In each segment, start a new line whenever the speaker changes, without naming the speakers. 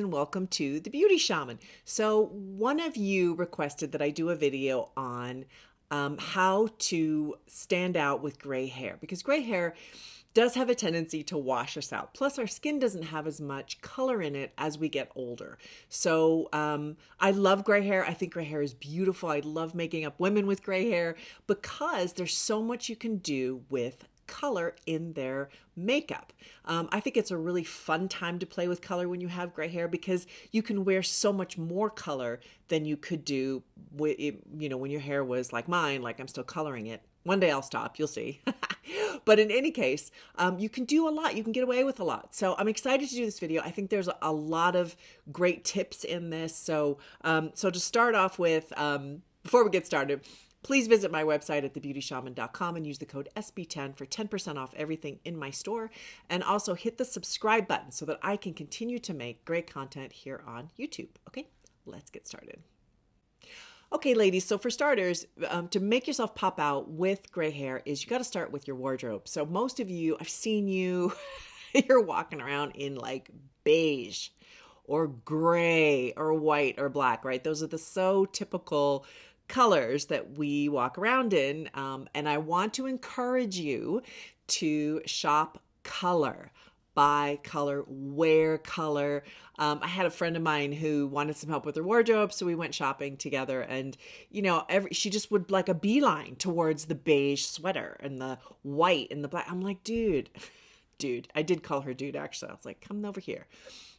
and welcome to The Beauty Shaman. So one of you requested that I do a video on how to stand out with gray hair, because gray hair does have a tendency to wash us out. Plus, our skin doesn't have as much color in it as we get older. So I love gray hair. I think gray hair is beautiful. I love making up women with gray hair because there's so much you can do with color in their makeup. I think it's a really fun time to play with color when you have gray hair because you can wear so much more color than you could do with, when your hair was like mine, like I'm still coloring it. One day I'll stop, you'll see. But in any case, you can do a lot. You can get away with a lot. So I'm excited to do this video. I think there's a lot of great tips in this. So to start off with, before we get started, please visit my website at thebeautyshaman.com and use the code SB10 for 10% off everything in my store. And also hit the subscribe button so that I can continue to make great content here on YouTube. Okay, let's get started. Okay, ladies, so for starters, to make yourself pop out with gray hair is you got to start with your wardrobe. So most of you, I've seen you, you're walking around in like beige or gray or white or black, right? Those are the so typical colors that we walk around in. And I want to encourage you to shop color. Buy color, wear color. I had a friend of mine who wanted some help with her wardrobe, so we went shopping together. And she just would like a beeline towards the beige sweater and the white and the black. I'm like, dude. I did call her dude actually. I was like, come over here.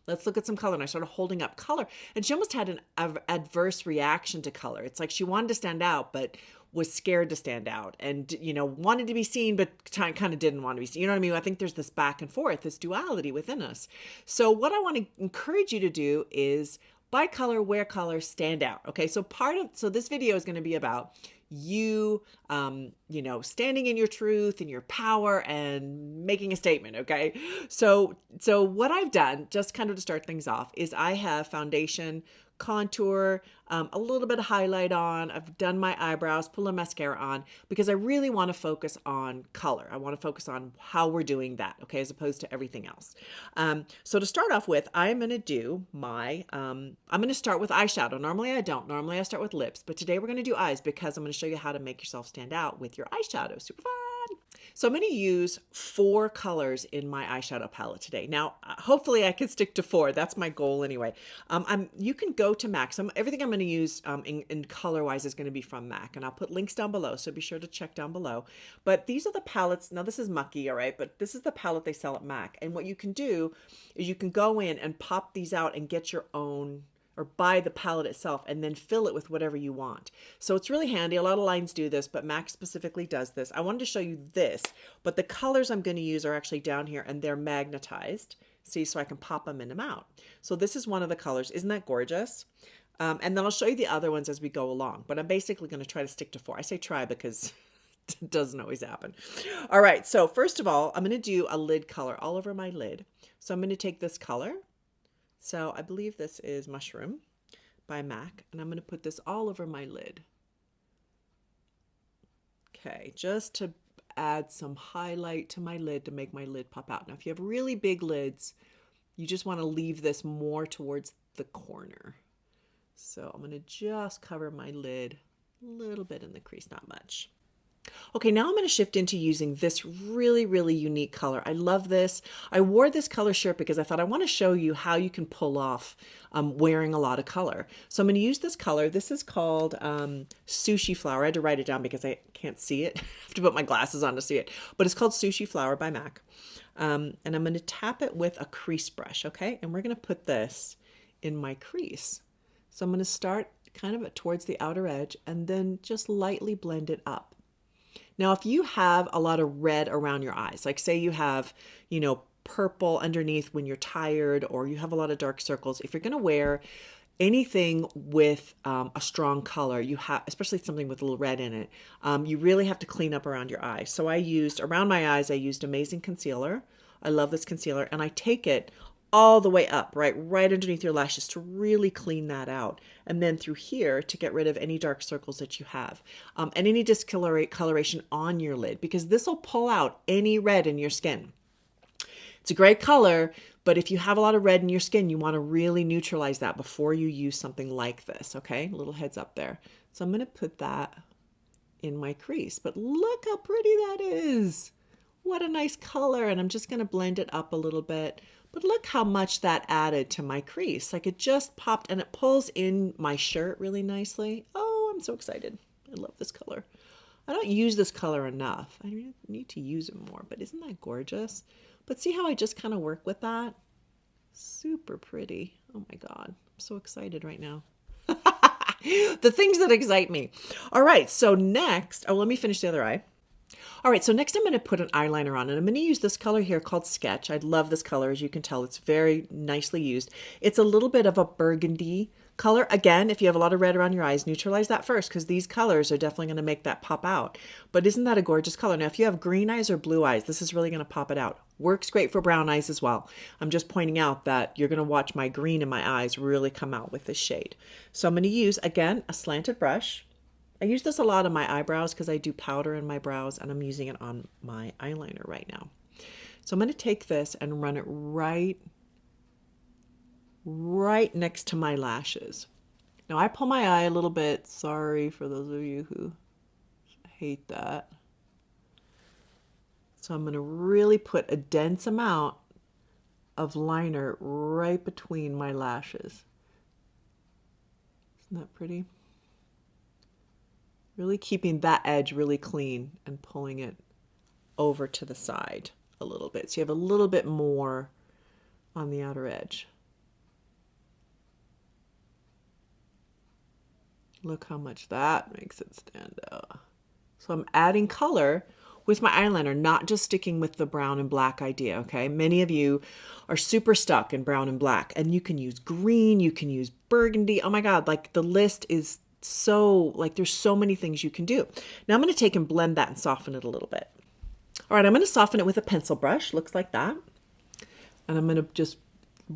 Let's look at some color. And I started holding up color, and she almost had an adverse reaction to color. It's like she wanted to stand out, but was scared to stand out, and wanted to be seen, but kind of didn't want to be seen. You know what I mean? I think there's this back and forth, this duality within us. So what I want to encourage you to do is buy color, wear color, stand out. Okay, so this video is going to be about you, standing in your truth and your power and making a statement. Okay. So what I've done, just kind of to start things off, is I have foundation, contour, a little bit of highlight on. I've done my eyebrows, pull a mascara on, because I really want to focus on color. I want to focus on how we're doing that, okay, as opposed to everything else. So to start off with, I'm going to do I'm going to start with eyeshadow. Normally I don't. Normally I start with lips, but today we're going to do eyes because I'm going to show you how to make yourself stand out with your eyeshadow. Super fun. So I'm going to use 4 colors in my eyeshadow palette today. Now, hopefully I can stick to 4. That's my goal anyway. You can go to MAC. Everything I'm going to use in color-wise is going to be from MAC, and I'll put links down below, so be sure to check down below. But these are the palettes. Now, this is mucky, all right, but this is the palette they sell at MAC. And what you can do is you can go in and pop these out and get your own, or buy the palette itself and then fill it with whatever you want. So it's really handy. A lot of lines do this, but MAC specifically does this. I wanted to show you this, but the colors I'm going to use are actually down here, and they're magnetized. See, so I can pop them in and out. So this is one of the colors. Isn't that gorgeous? And then I'll show you the other ones as we go along, but I'm basically going to try to stick to 4. I say try because it doesn't always happen. All right. So first of all, I'm going to do a lid color all over my lid. So I'm going to take this color. So I believe this is Mushroom by MAC, and I'm going to put this all over my lid. Okay, just to add some highlight to my lid to make my lid pop out. Now, if you have really big lids, you just want to leave this more towards the corner. So I'm going to just cover my lid a little bit in the crease, not much. Okay, now I'm going to shift into using this really, really unique color. I love this. I wore this color shirt because I thought I want to show you how you can pull off wearing a lot of color. So I'm going to use this color. This is called Sushi Flower. I had to write it down because I can't see it. I have to put my glasses on to see it. But it's called Sushi Flower by MAC. And I'm going to tap it with a crease brush, okay? And we're going to put this in my crease. So I'm going to start kind of towards the outer edge and then just lightly blend it up. Now, if you have a lot of red around your eyes, like say you have, purple underneath when you're tired, or you have a lot of dark circles, if you're going to wear anything with a strong color, especially something with a little red in it, you really have to clean up around your eyes. So around my eyes, I used Amazing Concealer. I love this concealer, and I take it all the way up, right underneath your lashes to really clean that out. And then through here to get rid of any dark circles that you have, and any discoloration on your lid, because this will pull out any red in your skin. It's a great color, but if you have a lot of red in your skin, you want to really neutralize that before you use something like this, okay? A little heads up there. So I'm going to put that in my crease, but look how pretty that is. What a nice color. And I'm just going to blend it up a little bit, but look how much that added to my crease. Like it just popped and it pulls in my shirt really nicely. Oh, I'm so excited. I love this color. I don't use this color enough. I need to use it more, but isn't that gorgeous? But see how I just kind of work with that? Super pretty. Oh my God. I'm so excited right now. The things that excite me. All right. So next, let me finish the other eye. All right. So next I'm going to put an eyeliner on and I'm going to use this color here called Sketch. I love this color. As you can tell, it's very nicely used. It's a little bit of a burgundy color. Again, if you have a lot of red around your eyes, neutralize that first because these colors are definitely going to make that pop out. But isn't that a gorgeous color? Now, if you have green eyes or blue eyes, this is really going to pop it out. Works great for brown eyes as well. I'm just pointing out that you're going to watch my green in my eyes really come out with this shade. So I'm going to use, again, a slanted brush. I use this a lot on my eyebrows because I do powder in my brows and I'm using it on my eyeliner right now. So I'm going to take this and run it right next to my lashes. Now I pull my eye a little bit. Sorry for those of you who hate that. So I'm going to really put a dense amount of liner right between my lashes. Isn't that pretty? Really keeping that edge really clean and pulling it over to the side a little bit. So you have a little bit more on the outer edge. Look how much that makes it stand out. So I'm adding color with my eyeliner, not just sticking with the brown and black idea, okay? Many of you are super stuck in brown and black, and you can use green, you can use burgundy. Oh my God, like the list is so, like there's so many things you can do. Now I'm going to take and blend that and soften it a little bit. All right, I'm going to soften it with a pencil brush, looks like that. And I'm going to just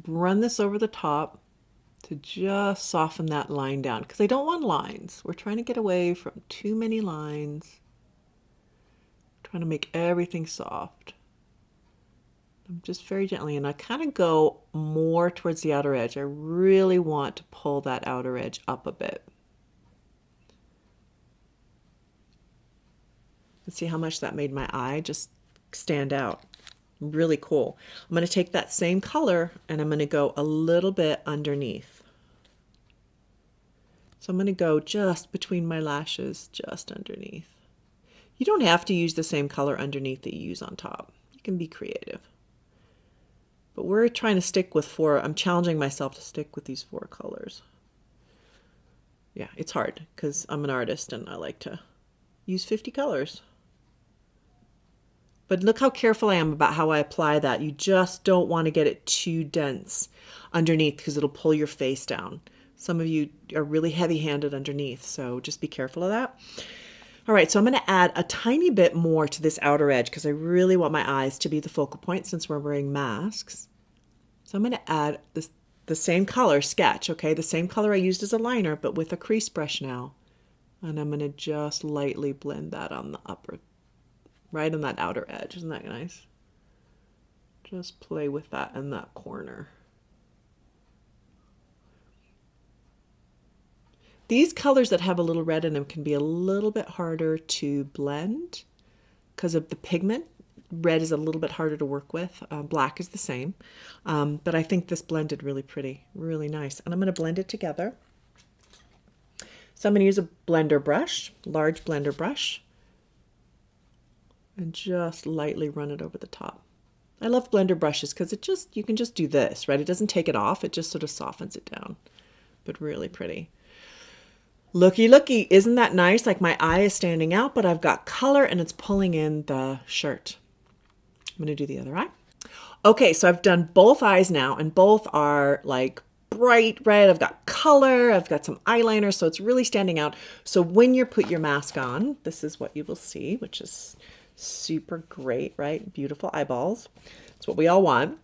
run this over the top to just soften that line down because I don't want lines. We're trying to get away from too many lines. Trying to make everything soft. I'm just very gently, and I kind of go more towards the outer edge. I really want to pull that outer edge up a bit. And see how much that made my eye just stand out. Really cool. I'm going to take that same color and I'm going to go a little bit underneath. So I'm going to go just between my lashes, just underneath. You don't have to use the same color underneath that you use on top. You can be creative. But we're trying to stick with 4. I'm challenging myself to stick with these 4 colors. Yeah, it's hard because I'm an artist and I like to use 50 colors. But look how careful I am about how I apply that. You just don't want to get it too dense underneath because it'll pull your face down. Some of you are really heavy-handed underneath, so just be careful of that. All right, so I'm going to add a tiny bit more to this outer edge because I really want my eyes to be the focal point since we're wearing masks. So I'm going to add the same color, Sketch, okay? The same color I used as a liner, but with a crease brush now. And I'm going to just lightly blend that on the upper, right on that outer edge. Isn't that nice? Just play with that in that corner. These colors that have a little red in them can be a little bit harder to blend because of the pigment. Red is a little bit harder to work with. Black is the same. But I think this blended really pretty, really nice. And I'm going to blend it together. So I'm going to use a blender brush, large blender brush, and just lightly run it over the top. I love blender brushes because you can just do this, right? It doesn't take it off. It just sort of softens it down, but really pretty. Looky, looky, isn't that nice? Like my eye is standing out, but I've got color and it's pulling in the shirt. I'm going to do the other eye. Okay, so I've done both eyes now and both are like bright red. I've got color, I've got some eyeliner, so it's really standing out. So when you put your mask on, this is what you will see, which is super great, right? Beautiful eyeballs. That's what we all want.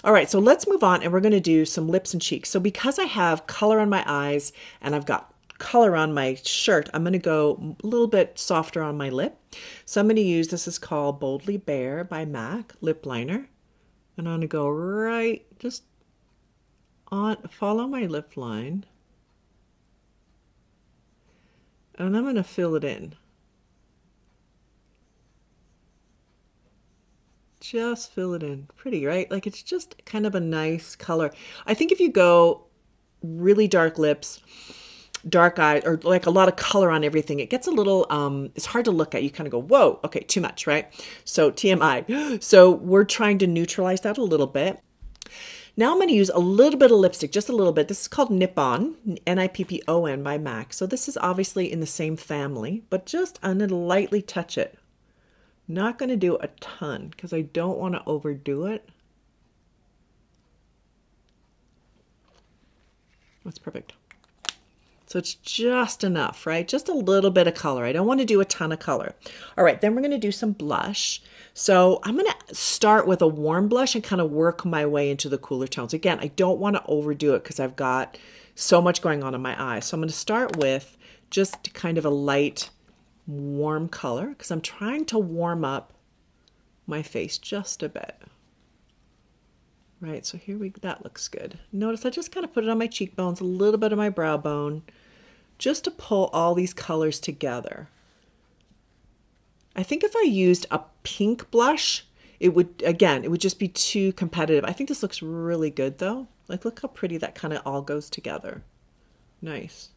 All right, so let's move on and we're going to do some lips and cheeks. So because I have color on my eyes and I've got color on my shirt, I'm going to go a little bit softer on my lip. So I'm going to use, this is called Boldly Bare by MAC lip liner. And I'm going to go right, just on, follow my lip line. And I'm going to fill it in. Just fill it in. Pretty, right? Like it's just kind of a nice color. I think if you go really dark lips, dark eyes, or like a lot of color on everything, it gets a little, it's hard to look at. You kind of go, whoa, okay, too much, right? So TMI. So we're trying to neutralize that a little bit. Now I'm going to use a little bit of lipstick, just a little bit. This is called Nippon, Nippon by MAC. So this is obviously in the same family, but just I'm going to lightly touch it. Not going to do a ton because I don't want to overdo it. That's perfect. So it's just enough, right? Just a little bit of color. I don't want to do a ton of color. All right, then we're going to do some blush. So I'm going to start with a warm blush and kind of work my way into the cooler tones. Again, I don't want to overdo it because I've got so much going on in my eyes. So I'm going to start with just kind of a light warm color because I'm trying to warm up my face just a bit. Right, so here that looks good. Notice I just kind of put it on my cheekbones, a little bit of my brow bone, just to pull all these colors together. I think if I used a pink blush, it would just be too competitive. I think this looks really good though. Like look how pretty that kind of all goes together. Nice.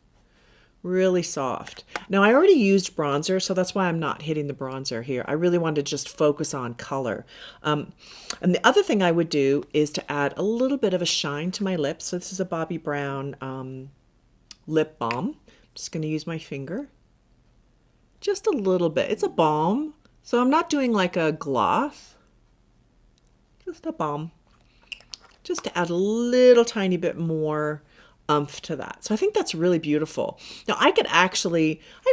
Really soft. Now I already used bronzer, so that's why I'm not hitting the bronzer here. I really wanted to just focus on color. And the other thing I would do is to add a little bit of a shine to my lips. So this is a Bobbi Brown lip balm. I'm just going to use my finger. Just a little bit. It's a balm, so I'm not doing like a gloss. Just a balm. Just to add a little tiny bit more oomph to that. So I think that's really beautiful. Now I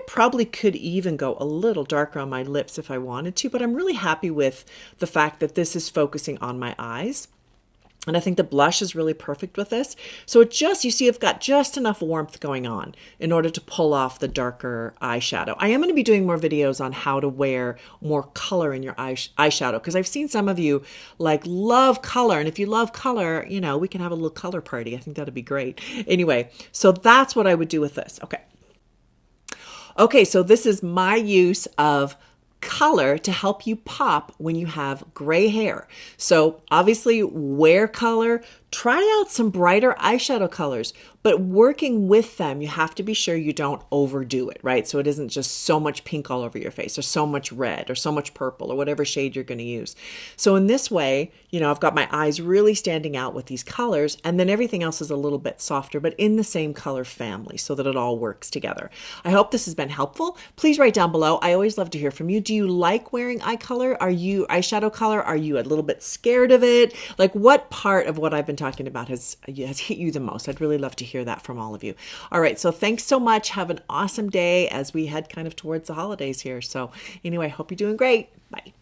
probably could even go a little darker on my lips if I wanted to, but I'm really happy with the fact that this is focusing on my eyes. And I think the blush is really perfect with this. So you see, I've got just enough warmth going on in order to pull off the darker eyeshadow. I am going to be doing more videos on how to wear more color in your eyeshadow because I've seen some of you like love color. And if you love color, we can have a little color party. I think that'd be great. Anyway, so that's what I would do with this. Okay, so this is my use of color to help you pop when you have gray hair. So obviously wear color, try out some brighter eyeshadow colors, but working with them, you have to be sure you don't overdo it, right? So it isn't just so much pink all over your face or so much red or so much purple or whatever shade you're going to use. So in this way, I've got my eyes really standing out with these colors, and then everything else is a little bit softer, but in the same color family so that it all works together. I hope this has been helpful. Please write down below. I always love to hear from you. Do you like wearing eyeshadow color? Are you a little bit scared of it? Like what part of what I've been talking about has hit you the most? I'd really love to hear that from all of you. All right, so thanks so much. Have an awesome day as we head kind of towards the holidays here. So anyway, hope you're doing great. Bye.